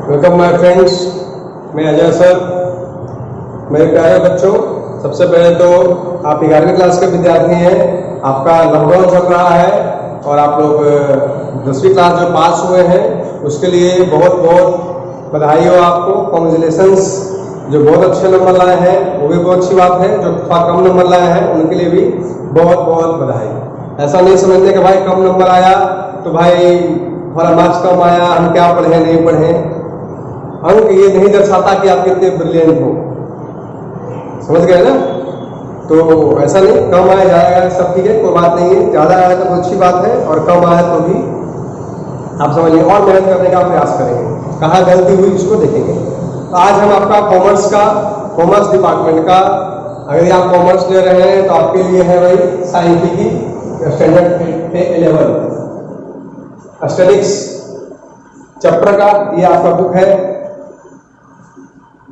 Welcome my friends, मैं Ajay sir. मेरे प्यारे बच्चों, सबसे पहले तो आप 11वीं क्लास के विद्यार्थी हैं। आपका लॉकडाउन चल रहा है और आप लोग 10वीं क्लास जो पास हुए हैं उसके लिए बहुत बहुत बधाई हो आपको, कॉन्ग्रेचुलेशंस। जो बहुत अच्छे नंबर लाए हैं वो भी बहुत अच्छी बात है, जो थोड़ा कम नंबर लाए हैं उनके लिए भी बहुत बहुत बधाई। ऐसा नहीं समझने कि भाई कम नंबर आया तो भाई हमारा मार्क्स कम आया, हम क्या पढ़े नहीं पढ़े। अंक ये नहीं दर्शाता कि आप कितने ब्रिलियंट हो, समझ गए ना। तो ऐसा नहीं, कम आया जाएगा सब ठीक है, कोई बात नहीं है। ज़्यादा आया तो अच्छी बात है और कम आया तो भी आप समझिए और मेहनत करने का प्रयास करेंगे। कहाँ गलती हुई इसको देखेंगे। तो आज हम आपका कॉमर्स डिपार्टमेंट का, अगर आप कॉमर्स ले रहे हैं तो आपके लिए है भाई साइंटिफिक स्टैंडर्ड 11 एस्टेटिक्स चैप्टर का ये आपका बुक है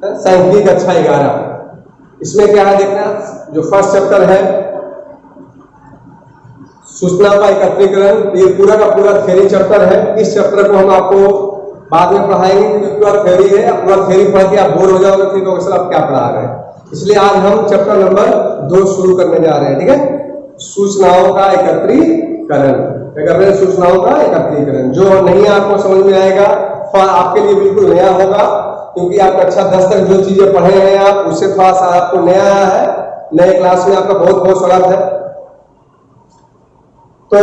साइंटिफिक अच्छा 11। इसमें क्या है देखना, जो फर्स्ट चैप्टर है सूचना का एकत्रीकरण, ये पूरा का पूरा थ्योरी चैप्टर है। इस चैप्टर को हम आपको बाद में पढ़ाएंगे क्योंकि पूरा थ्योरी है। पूरा थ्योरी पढ़ के आप बोर हो जाओगे फिर तो सर आप क्या पढ़ा रहे हैं। इसलिए आज हम चैप्टर नंबर 2 शुरू करने जा रहे हैं, ठीक है। सूचनाओं का एकत्रीकरण, क्या कर रहे हैं, सूचनाओं का एकत्रीकरण। जो नहीं आपको समझ में आएगा आपके लिए बिल्कुल नया होगा, क्योंकि आप कक्षा 10 तक जो चीजें पढ़े हैं आप उससे थोड़ा सा आपको नया आया है। नए क्लास में आपका बहुत बहुत स्वागत है। तो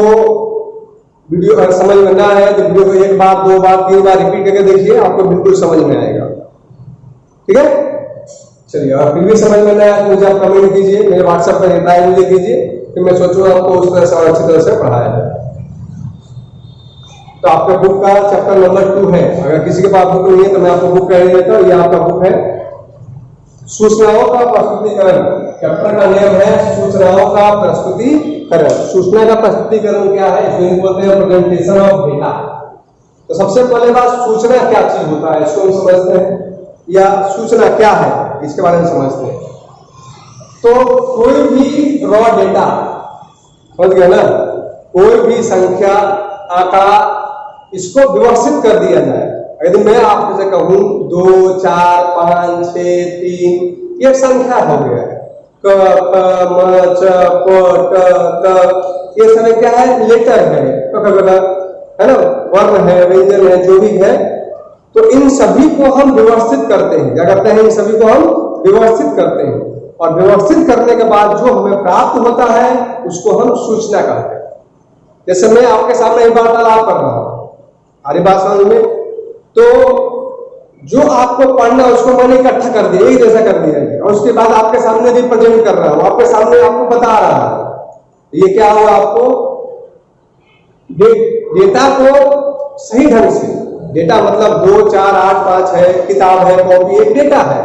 वीडियो अगर समझ में ना है तो वीडियो को 1 बार 2 बार 3 बार रिपीट करके देखिए, आपको बिल्कुल समझ में आएगा, ठीक है। चलिए, और फिर भी समझ में ना आया तो मुझे आप कमेंट कीजिए, मेरे व्हाट्सएप पर रिप्लाई मुझे कीजिए, फिर मैं सोचूंगा आपको उस तरह से और अच्छी तरह से पढ़ाया जाए। तो आपके बुक का चैप्टर नंबर 2 है। अगर किसी के पास बुक नहीं है तो मैं आपको बुक कह देता हूँ। ये आपका बुक है सूचनाओं का प्रस्तुतिकरण। चैप्टर का नाम है सूचनाओं का प्रस्तुतिकरण। सूचना का प्रस्तुतिकरण क्या है, इसमें बोलते हैं प्रेजेंटेशन ऑफ डेटा। तो सबसे पहले बात, सूचना क्या चीज होता है इसको हम समझते हैं, या सूचना क्या है इसके बारे में समझते हैं। तो कोई भी रॉ डेटा, समझ गए ना, कोई भी संख्या आंकड़ा इसको व्यवस्थित कर दिया जाए। यदि मैं आपसे कहूं 2 4 5 6 3, ये संख्या हो गया है। क प म च प ट त, ये समय क्या है, लेटर है, है ना, वर्ण है, व्यंजन है, जो भी है। तो इन सभी को हम व्यवस्थित करते हैं। क्या करते हैं, इन सभी को हम व्यवस्थित करते हैं और व्यवस्थित करने के बाद जो हमें प्राप्त होता है उसको हम सूचना कहते हैं। जैसे मैं आपके सामने एक वार्तालाप कर रहा हूं, हमारी बात समझ में, तो जो आपको पढ़ना उसको मैंने इकट्ठा कर दिया, एक जैसा कर दिया है, और उसके बाद आपके सामने रिप्रेजेंट कर रहा हूं, आपके सामने आपको बता रहा हूं। ये क्या हुआ, आपको डेटा को सही ढंग से, डेटा मतलब 2 4 8 5 है, किताब है, कॉपी, एक डेटा है,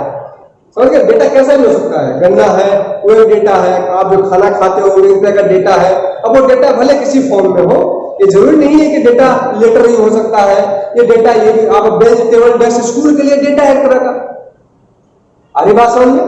समझ गए। डेटा कैसा भी हो सकता है, गन्ना है वो एक डेटा है, आप जो खाना खाते हो वो एक तरह का डेटा है। अब वो डेटा भले किसी फॉर्म में हो, ये जरूरी नहीं है कि डेटा लेटर ही हो सकता है। ये डेटा, ये भी आप बेंच टेबल डेस्क स्कूल के लिए डेटा है एक तरह का। आरी बात समझ में।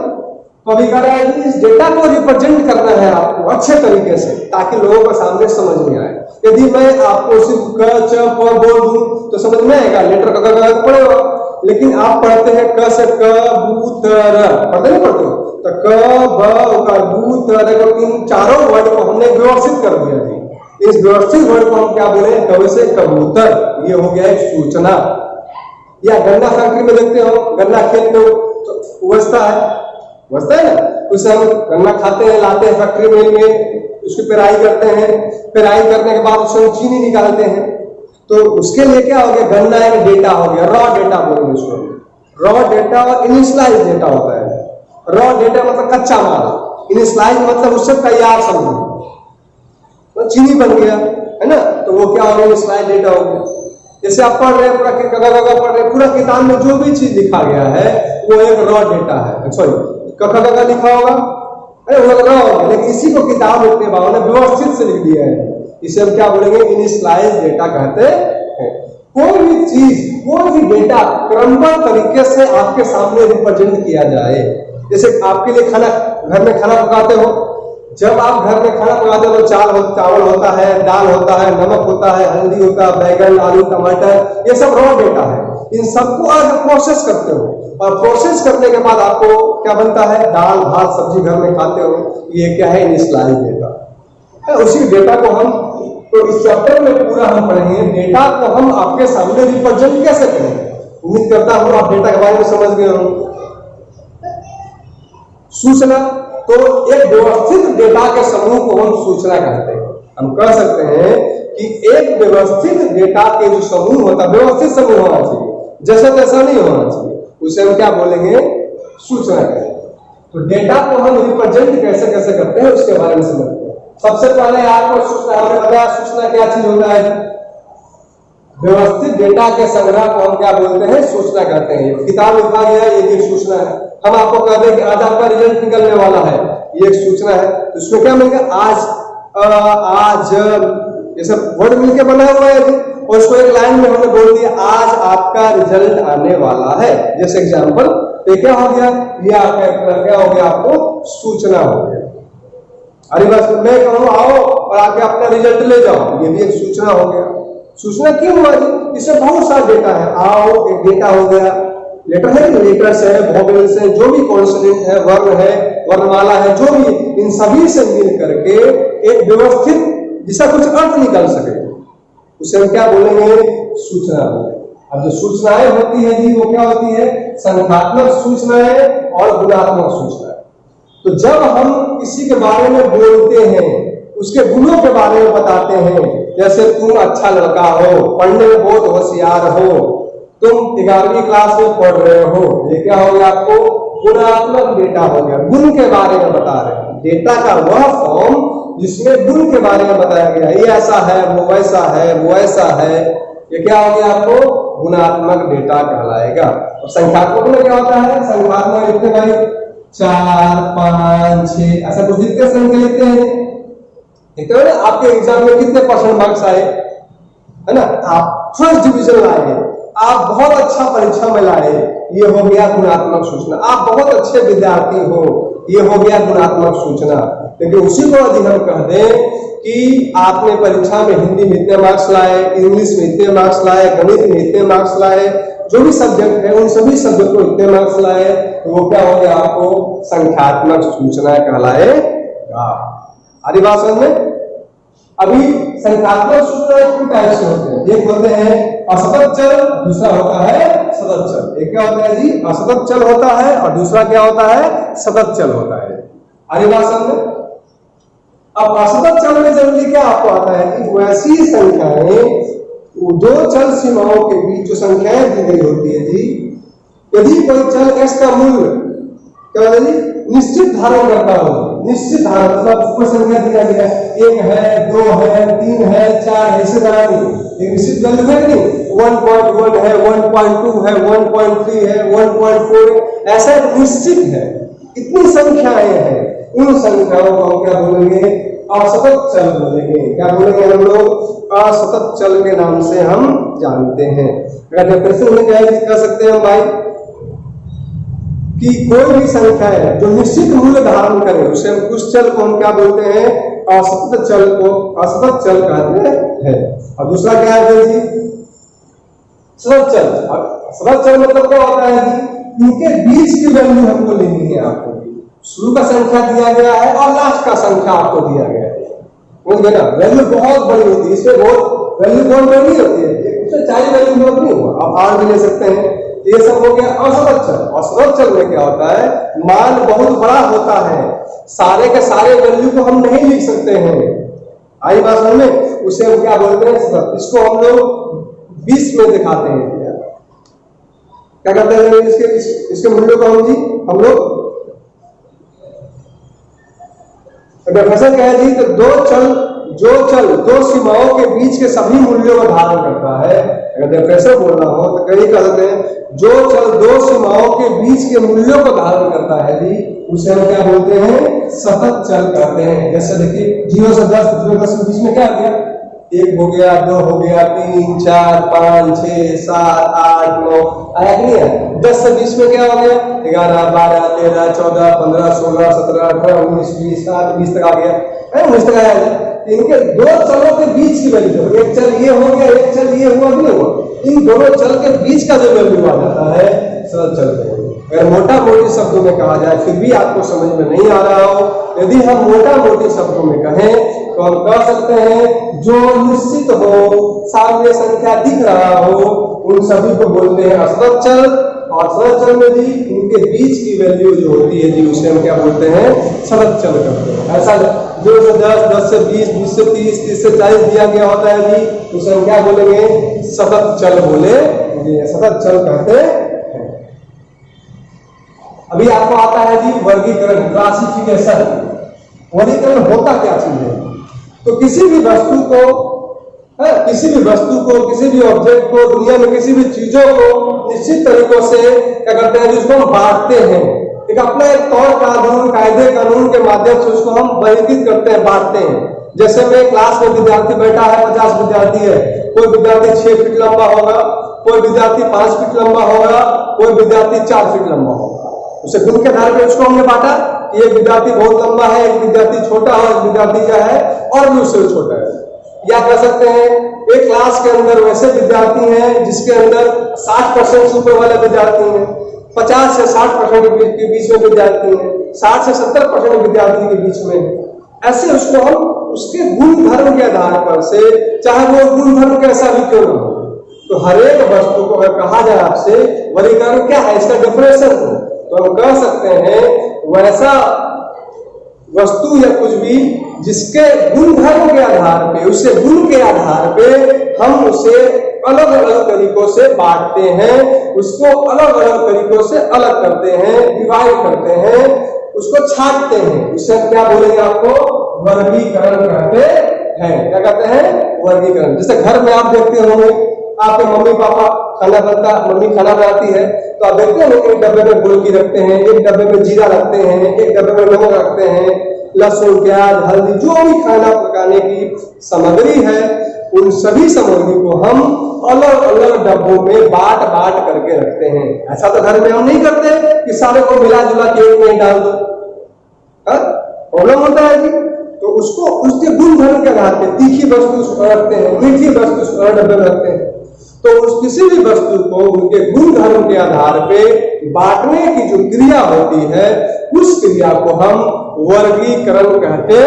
तो अभी कह रहा है कि इस डेटा को रिप्रेजेंट करना है आपको अच्छे तरीके से, ताकि लोगों को सामने समझ में आए। यदि मैं आपको सिर्फ क च प बोल दूं तो समझ में आएगा, लेटर का पढ़ेगा। लेकिन आप पढ़ते हैं क से क बू त र, पढ़ते नहीं पढ़ते हो, तो क ब बू त र, इन चारों वर्ड को हमने व्यवस्थित कर दिया जी। इस व्यवस्थित वर्ड को हम क्या बोले, कब से कबूतर, ये हो गया एक सूचना। या गन्ना फैक्ट्री में देखते हो, गन्ना खेत में तो उबजता है ना, उसे हम गन्ना खाते हैं, लाते हैं फैक्ट्री में, उसकी पेराई करते हैं, पेराई करने के बाद उससे चीनी निकालते हैं। तो उसके लिए क्या हो गया, गन्ना एक डेटा हो गया, रॉ डेटा बोलेंगे उसको। रॉ डेटा और इनिशियलाइज डेटा होता है। रॉ डेटा मतलब कच्चा माल, इनिशियलाइज मतलब उससे तैयार समझो, तो चीनी बन गया, है ना, तो वो क्या हो गया, इनिशियलाइज डेटा हो गया। जैसे आप पढ़ रहे हैं पूरा पढ़ रहे हैं, पूरा किताब में जो भी चीज लिखा गया है वो एक रॉ डेटा है। सॉरी, क लिखा होगा, अरे वो रॉ हो गया, लेकिन इसी को किताब लिखने वालों ने व्यवस्थित से लिख दिया है। इसे हम क्या बोलेंगे, इनिशियलाइज डेटा कहते हैं। कोई भी चीज, कोई भी डेटा क्रमबद्ध तरीके से आपके सामने रिप्रेजेंट किया जाए। जैसे आपके लिए खाना, घर में खाना पकाते हो, जब आप घर में खाना पकाते हो तो चावल होता है, दाल होता है, नमक होता है, हल्दी होता है, बैगन, आलू, टमाटर, ये सब रॉ डेटा है। इन सबको आप प्रोसेस करते हो और प्रोसेस करने के बाद आपको क्या बनता है, दाल भात सब्जी घर में खाते हो, ये क्या है, इनिशियलाइज डेटा। उसी डेटा को हम तो इस चैप्टर में पूरा हम पढ़ेंगे, डेटा को हम आपके सामने रिप्रेजेंट कैसे करेंगे। उम्मीद करता हूं आप डेटा के बारे में समझ गए होंगे। सूचना, तो एक व्यवस्थित डेटा के समूह को हम सूचना कहते हैं। हम कह सकते हैं कि एक व्यवस्थित डेटा के जो समूह होता है, व्यवस्थित समूह होना चाहिए, जैसा तैसा नहीं होना चाहिए, उसे हम क्या बोलेंगे, सूचना कहेंगे। तो डेटा को हम रिप्रेजेंट कैसे कैसे करते हैं उसके बारे में समझते हैं। सबसे पहले आपको सूचना, हमने बताया सूचना क्या चीज होता है, व्यवस्थित डेटा के संग्रह को हम क्या बोलते हैं, सूचना कहते हैं। किताब लिखा गया है, ये भी सूचना है। हम आपको कहते हैं कि आज आपका रिजल्ट निकलने वाला है, ये एक सूचना है। तो इसमें क्या मिलेगा, आज ये सब वर्ड मिलकर बना हुआ है और उसको एक लाइन में हमने बोल दिया, आज आपका रिजल्ट आने वाला है, जैसे एग्जाम्पल। तो क्या हो गया, ये आपका क्या हो गया, आपको सूचना हो गया। अरे बस मैं कहूँ आओ और आके अपना रिजल्ट ले जाओ, ये भी एक सूचना हो गया। सूचना क्यों हुआ जी, इसमें बहुत सारा डेटा है। आओ एक डेटा हो गया, लेटर है, लेटर्स है, वोवेल्स है, जो भी कॉन्सोनेंट है, वर्ण है, वर्णमाला है, जो भी, इन सभी से मिल करके एक व्यवस्थित जिसका कुछ अर्थ निकल सके, उसे हम क्या बोलेंगे, सूचना बोलेंगे। अब जो सूचनाएं होती है जी, वो क्या होती है, संख्यात्मक सूचनाएं और गुणात्मक सूचनाएं। तो जब हम किसी के बारे में बोलते हैं, उसके गुणों के बारे में बताते हैं, जैसे तुम अच्छा लड़का हो, पढ़ने में बहुत होशियार हो, तुम 11वीं क्लास में पढ़ रहे हो, ये क्या हो गया, आपको गुणात्मक डेटा हो गया, गुण के बारे में बता रहे हैं। डेटा का वह फॉर्म जिसमें गुण के बारे में बताया गया, ये ऐसा है, वो वैसा है, वो ऐसा है, ये क्या हो गया, आपको गुणात्मक डेटा कहलाएगा। और संख्यात्मक में क्या होता है, संख्यात्मक लिखते भाई 4, 5, 6 ऐसा कुछ लिखते संख्या लिखते हैं। आपके एग्जाम में कितने परसेंट मार्क्स आए, है ना, आप फर्स्ट डिवीजन लाए, आप बहुत अच्छा परीक्षा में लाए, ये हो गया गुणात्मक सूचना। आप बहुत अच्छे विद्यार्थी हो, ये हो गया गुणात्मक सूचना। लेकिन उसी को यदि हम कह दें कि आपने परीक्षा में हिंदी में इतने मार्क्स लाए, इंग्लिश में इतने मार्क्स लाए, गणित में इतने मार्क्स लाए, जो भी सब्जेक्ट है उन सभी सब्जेक्ट को इतने मार्क्स लाए, तो वो क्या हो गया, आपको संख्यात्मक सूचना कहलाएगा। आदि बात समझ में। अभी संख्यात्मक सूचना 2 टाइप से होते हैं, एक होते हैं असतत चल, दूसरा होता है सतत चल। एक क्या होता है जी, असतत चल होता है और दूसरा क्या होता है, सतत चल होता है। आदि बात समझ में। अब असतत चल में जनरली क्या आपको आता है कि वैसी संख्याएं, दो चल सीमाओं के बीच जो संख्याएं दी गई होती है जी, यदि कोई चल x का मूल्य क्या होता है जी, निश्चित धारण करता हो, निश्चित धारण मतलब कोई संख्या दिया गया, 1 है, 2 है, 3 है, 4 है, इसे जाना नहीं, एक निश्चित वैल्यू है कि नहीं, 1.1 है, 1.2 है, 1.3 है, 1.4 है, ऐसा निश्चित है। इतनी संख्याएं हैं, उन संख्याओं को हम क्या बोलेंगे, असतत चल बोलेंगे। क्या बोलेंगे हम लोग, असतत चल के नाम से हम जानते हैं। अगर डेफिनेशन में क्या कह सकते हैं हम भाई, कि कोई भी संख्या है जो निश्चित मूल्य धारण करे, उसे उस चल को हम क्या बोलते हैं, असतत चल को असतत चल कहते हैं। और दूसरा क्या है जी, सतत चल। सतत चल मतलब क्या होता है जी, इनके बीच की वैल्यू हमको लेनी है। आपको शुरू का संख्या दिया गया है और लास्ट का संख्या आपको दिया गया है, ना वैल्यू बहुत बड़ी होती है, इसमें बहुत वैल्यू बहुत बड़ी होती है, उससे 40 वैल्यू बहुत नहीं हुआ, आप आर भी ले सकते हैं। ये सब हो गया असतत चल। असतत चल में क्या होता है, मान बहुत बड़ा होता है, सारे के सारे वैल्यू को हम नहीं लिख सकते हैं। आई बात समझ में, उसे हम क्या बोलते हैं, सतत। इसको हम लोग 20 में दिखाते हैं। क्या करते हैं, इसके मूल्यों को हम लोग डेफिनेशन क्या है जी, तो जो चल दो सीमाओं के बीच के सभी मूल्यों को धारण करता है। अगर डेफिनेशन बोलना हो तो कहीं कह सकते हैं, जो चल दो सीमाओं के बीच के मूल्यों को धारण करता है जी, उसे हम क्या बोलते हैं, सतत चल कहते हैं। जैसे देखिए 0 से 10, 0 से 10 के बीच में क्या आ गया, एक हो गया, 2 हो गया, 3, 4, 5, 6, 7, 8, 9 आया कि नहीं है। 10 से 20 में क्या हो गया, 11, 12, 13, 14, 15, 16, 17, 18, 19, 20, 20 तक आ गया है, 19 तक आया है। इनके दो चलों के बीच की वैल्यू, एक चल ये हो गया, एक चल ये हुआ कि नहीं हुआ, इन दोनों चल के बीच का जो वैल्यू आ जाता है सरल चल पे। अगर मोटा मोटी शब्दों में कहा जाए फिर भी आपको समझ में नहीं आ रहा हो, यदि हम मोटा मोटी शब्दों में कहें तो हम कह सकते हैं जो निश्चित हो, सामने संख्या दिख रहा हो, उन सभी को बोलते हैं असरल चल। और सरल चल में जी उनके बीच की वैल्यू जो होती है जी उसे हम क्या बोलते हैं, सरल चल करते हैं। ऐसा 0 से 10, 10 से 20, 20 से 30, 30 से 40 दिया गया होता है जी, उसे हम क्या बोलेंगे, सतत चल बोले, सतत चल कहते हैं। अभी आपको आता है जी वर्गीकरण, क्लासिफिकेशन। वर्गीकरण होता क्या चीज है, तो किसी भी वस्तु को, किसी भी ऑब्जेक्ट को, दुनिया में किसी भी चीजों को निश्चित तरीकों से क्या करते हैं, जिसको हम बांटते हैं, एक अपना एक तौर कानून, कायदे कानून के माध्यम से उसको हम वर्गीकृत करते हैं, बांटते हैं। जैसे में क्लास में विद्यार्थी बैठा है, 50 विद्यार्थी है, कोई विद्यार्थी 6 फीट लंबा होगा, कोई विद्यार्थी 5 फीट लंबा होगा, कोई विद्यार्थी 4 फीट लंबा होगा। उसे गुण के आधार पर उसको हमने बांटा कि एक विद्यार्थी बहुत लंबा है, एक विद्यार्थी छोटा है, एक विद्यार्थी क्या है और भी उससे छोटा है। या कह सकते हैं एक क्लास के अंदर वैसे विद्यार्थी हैं जिसके अंदर 60% से ऊपर वाले विद्यार्थी हैं, 50 से 60% के बीच में विद्यार्थी हैं, 60 से 70% विद्यार्थी के बीच में। ऐसे उसको हम उसके गुण धर्म के आधार पर से, चाहे वो गुण धर्म कैसा भी क्यों ना हो, तो हर एक वस्तु को अगर कहा जाए आपसे वर्गीकरण क्या है, इसका डेफिनेशन तो हम कह सकते हैं वैसा वस्तु या कुछ भी जिसके गुण धर्म के आधार पे, उससे गुण के आधार पे हम उसे अलग अलग तरीकों से बांटते हैं, उसको अलग अलग तरीकों से अलग करते हैं, डिवाइड करते हैं, उसको छांटते हैं। उससे क्या बोलेंगे, आपको वर्गीकरण कहते हैं। क्या कहते हैं, वर्गीकरण। जैसे घर में आप देखते होंगे आपके मम्मी पापा खाना बनता, मम्मी खाना बनाती है तो आप देखते हैं एक डब्बे में गोलकी रखते हैं, एक डब्बे में जीरा रखते हैं, एक डब्बे में नमक रखते हैं, लहसुन, प्याज, हल्दी, जो भी खाना पकाने की सामग्री है उन सभी सामग्री को हम अलग अलग डब्बों में बांट बांट करके रखते हैं। ऐसा तो घर में हम नहीं करते कि सारे को मिला जुला के एक में डाल दो, प्रॉब्लम होता है जी। तो उसको उसके गुण धर्म के आधार पर तीखी वस्तु उसको रखते हैं, मीठी वस्तु उसको डब्बे में रखते हैं। तो उस किसी भी वस्तु को उनके गुण धर्म के आधार पे बांटने की जो क्रिया होती है उस क्रिया को हम वर्गीकरण कहते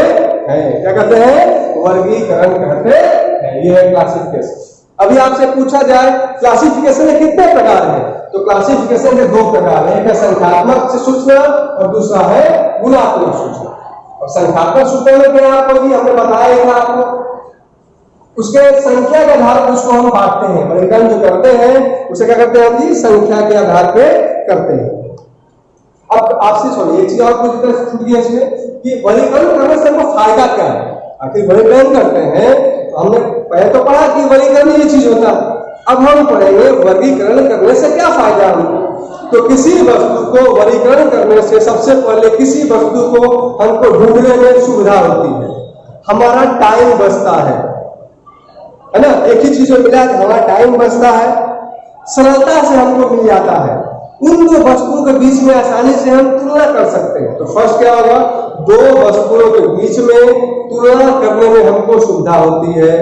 हैं। क्या कहते हैं, वर्गीकरण कहते हैं। यह है क्लासिफिकेशन। अभी आपसे पूछा जाए क्लासिफिकेशन के कितने प्रकार हैं, तो क्लासिफिकेशन के 2 प्रकार हैं, एक है संख्यात्मक सूचना और दूसरा है गुणात्मक सूचना। और संख्यात्मक सूचना में क्या आपको भी हमने बताया था आपको, उसके संख्या के आधार पर उसको हम बांटते हैं, वर्गीकरण जो करते हैं उसे क्या करते हैं जी, संख्या के आधार पे करते हैं। अब आपसे सुनिए एक चीज और कुछ छूट गया इसमें कि वर्गीकरण करने से हमको फायदा क्या है। आखिर वर्गीकरण करते हैं तो हमने पहले तो पढ़ा कि वर्गीकरण ये चीज होता है, अब हम पढ़ेंगे वर्गीकरण करने से क्या फायदा हमको। तो किसी वस्तु को वर्गीकरण करने से सबसे पहले किसी वस्तु को हमको ढूंढने में सुविधा होती है, हमारा टाइम बचता है ना। एक ही चीज में मिला तो हमारा टाइम बचता है, सरलता से हमको मिल जाता है, उन 2 वस्तुओं के बीच में आसानी से हम तुलना कर सकते हैं। तो फर्स्ट क्या होगा, 2 वस्तुओं के बीच में तुलना करने में हमको सुविधा होती है।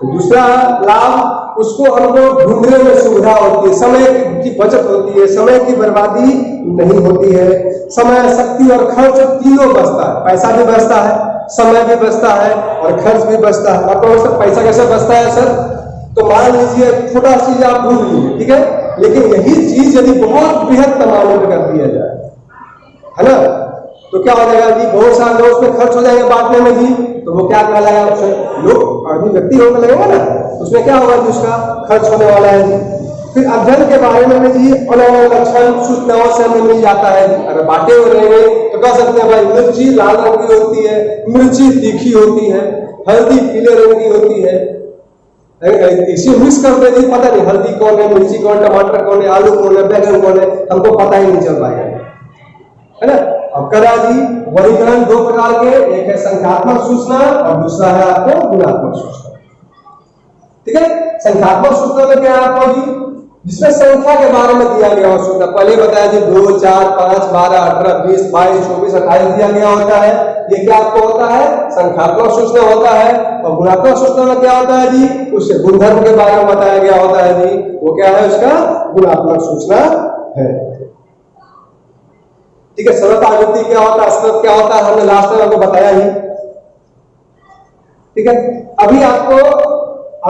दूसरा लाभ, उसको हमको ढूंढने में सुविधा होती है, समय की बचत होती है, समय की बर्बादी नहीं होती है, समय, शक्ति और खर्च तीनों बचता है। पैसा भी बचता है, समय भी बचता है और खर्च भी बचता है। आपको सर पैसा कैसे बचता है सर, तो मान लीजिए छोटा चीज आप भूल लीजिए, ठीक है, लेकिन यही चीज यदि बहुत बृहद पैमाने पर कर दिया जाए, है ना, तो क्या हो जाएगा जी, बहुत सारे लोग उसमें खर्च हो जाएंगे बांटने में जी, तो वो क्या कहलाएगा, लोग आदमी व्यक्ति होने लगेगा ना, उसमें क्या होगा जी, उसका खर्च होने वाला है जी। फिर अध्ययन के बारे में जी अलग अलग लक्षण सूचनाओं से हमें मिल जाता है। अगर बांटे हुए रहेंगे तो कह सकते हैं भाई मिर्ची लाल रंग की होती है, मिर्ची तीखी होती है, हल्दी पीले रंग की होती है। इसी मिक्स कर दे जी, पता नहीं हल्दी कौन है, मिर्ची कौन, टमाटर कौन है, आलू कौन है, बैगन कौन है, हमको पता ही नहीं चल पाएगा, है ना। अब करा जी वर्गीकरण 2 प्रकार के, एक है संख्यात्मक सूचना और दूसरा है आपको गुणात्मक सूचना। ठीक है। संख्यात्मक सूत्र में क्या है आपको जी, जिसमें संख्या के बारे में दिया गया हो सूत्र, पहले बताया जी 2 4 5 12 18 20 22 24 28 दिया गया होता है। ये क्या आपको होता है, संख्यात्मक सूचना होता है। और गुणात्मक सूचना में क्या होता है जी, उससे गुणधर्म के बारे में बताया गया होता है जी, वो क्या है, उसका गुणात्मक सूचना है। ठीक है। सतत आवृत्ति क्या होता है, सतत क्या होता है, हमने लास्ट में आपको बताया ही। ठीक है। अभी आपको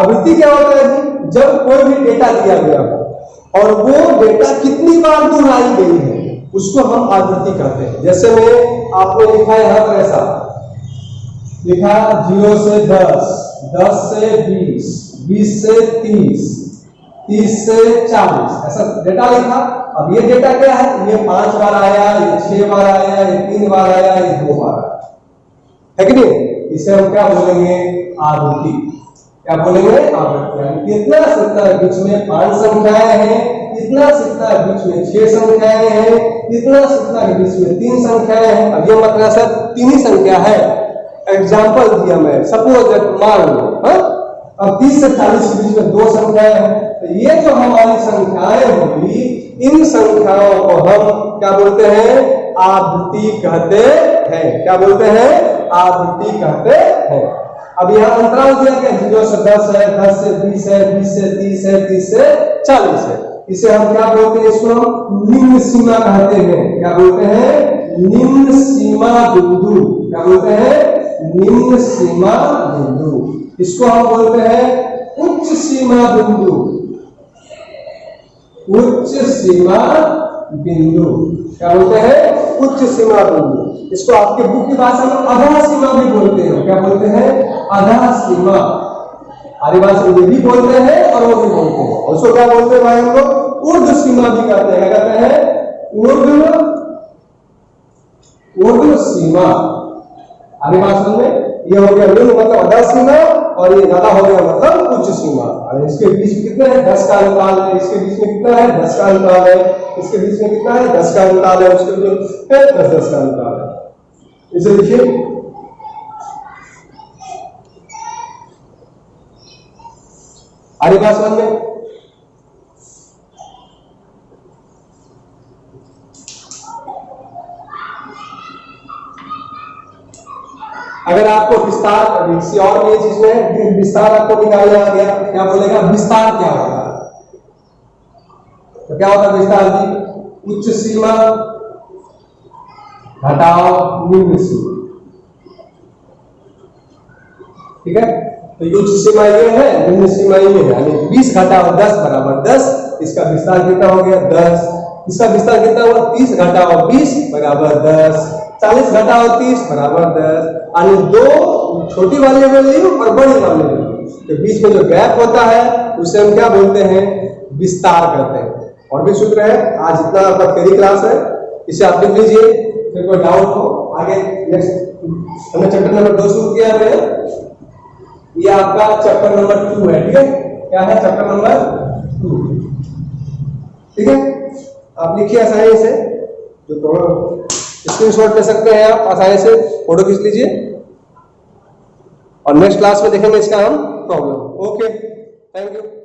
आवृत्ति क्या होता है जी, जब कोई भी डेटा दिया गया हो और वो डेटा कितनी बार दोहराई गई है, उसको हम आवृत्ति कहते हैं। जैसे में आपने लिखा है यहाँ पर ऐसा लिखा 0 से 10, 10 से 20, 20 से 30, 30 से 40, ऐसा डेटा लिखा। अब ये डेटा क्या है, ये 5 बार आया, ये 6 बार आया, ये 3 बार आया, ये 2 बार आया, है कि नहीं। इसे हम क्या बोलेंगे, आवृत्ति। क्या बोलेंगे, आवृत्ति। इतना से इतना बीच में 5 संख्याएं हैं, इतना से इतना बीच में 6 संख्याएं हैं, इतना से इतना के बीच में 3 संख्याएं हैं। अब ये मतलब सर 3 ही संख्या है, एग्जाम्पल दिया मैं, सपोज मान लो। अब 30 से 40 के बीच में 2 संख्याएं हैं, तो ये जो हमारी संख्याएं होगी, इन संख्याओं को हम क्या बोलते हैं, आवृत्ति कहते हैं। क्या बोलते हैं, आवृत्ति कहते हैं। अब यहाँ अंतराल दिया गया 0 से 10 है, 10 से 20 है, 20 से 30 है, 30 से 40 है। इसे हम क्या बोलते हैं, इसको हम निम्न सीमा कहते हैं। क्या बोलते हैं, निम्न सीमा बिंदु। क्या बोलते हैं, निम्न सीमा बिंदु। इसको हम बोलते हैं उच्च सीमा बिंदु। उच्च सीमा बिंदु क्या बोलते हैं, उच्च सीमा बिंदु। इसको आपके बुक की भाषा में अधा सीमा भी बोलते हैं। क्या बोलते हैं, अधा सीमा। हमारी भाषा में भी बोलते हैं और वो भी बोलते हैं। उसको क्या बोलते हैं भाई, हम लोग ऊर्ध्व सीमा भी कहते हैं। क्या कहते हैं, ऊर्ध्व सीमा। हमारी भाषा में ये हो गया निम्न मतलब आधा सीमा, और ये ज्यादा हो गया मतलब उच्च सीमा। और इसके बीच में कितना है, 10 का अंतराल है। इसके बीच में कितना है, 10 का अंतराल है। इसके बीच में कितना है, 10 का अंतराल है। उसके बीच में 10 का अंतराल है। इसे लिखिए, आगे बात समझ में। अगर आपको विस्तार किसी और भी चीज में विस्तार आपको निकालना आ गया, क्या बोलेगा, विस्तार क्या होगा, तो क्या होता है विस्तार जी, उच्च सीमा घटाओ निम्न सीमा। ठीक है। तो उच्च सीमा ये है, निम्न सीमा ये है, यानी 20 घटाओ 10 बराबर 10। इसका विस्तार कितना हो गया, 10। इसका विस्तार कितना हुआ, 30 घटाओ 20 बराबर 10। 40 घटाओ 30 बराबर 10। यानी 2 छोटी वाली वैल्यू और बड़ी वाली वैल्यू के बीच में जो गैप होता है उसे हम क्या बोलते हैं, विस्तार करते हैं। और भी सूत्र है, आज जितना आपका थ्योरी क्लास है इसे आप लिख लीजिए। फिर कोई डाउट हो आगे नेक्स्ट हमने चैप्टर नंबर 2 शुरू किया है। ये आपका चैप्टर नंबर 2 है। ठीक है, क्या है, चैप्टर नंबर 2। ठीक है, आप लिखिए आसानी से, जो थोड़ा स्क्रीनशॉट ले सकते हैं आप, आसानी से फोटो खींच लीजिए और नेक्स्ट क्लास में देखेंगे इसका हम प्रॉब्लम। Okay, thank you.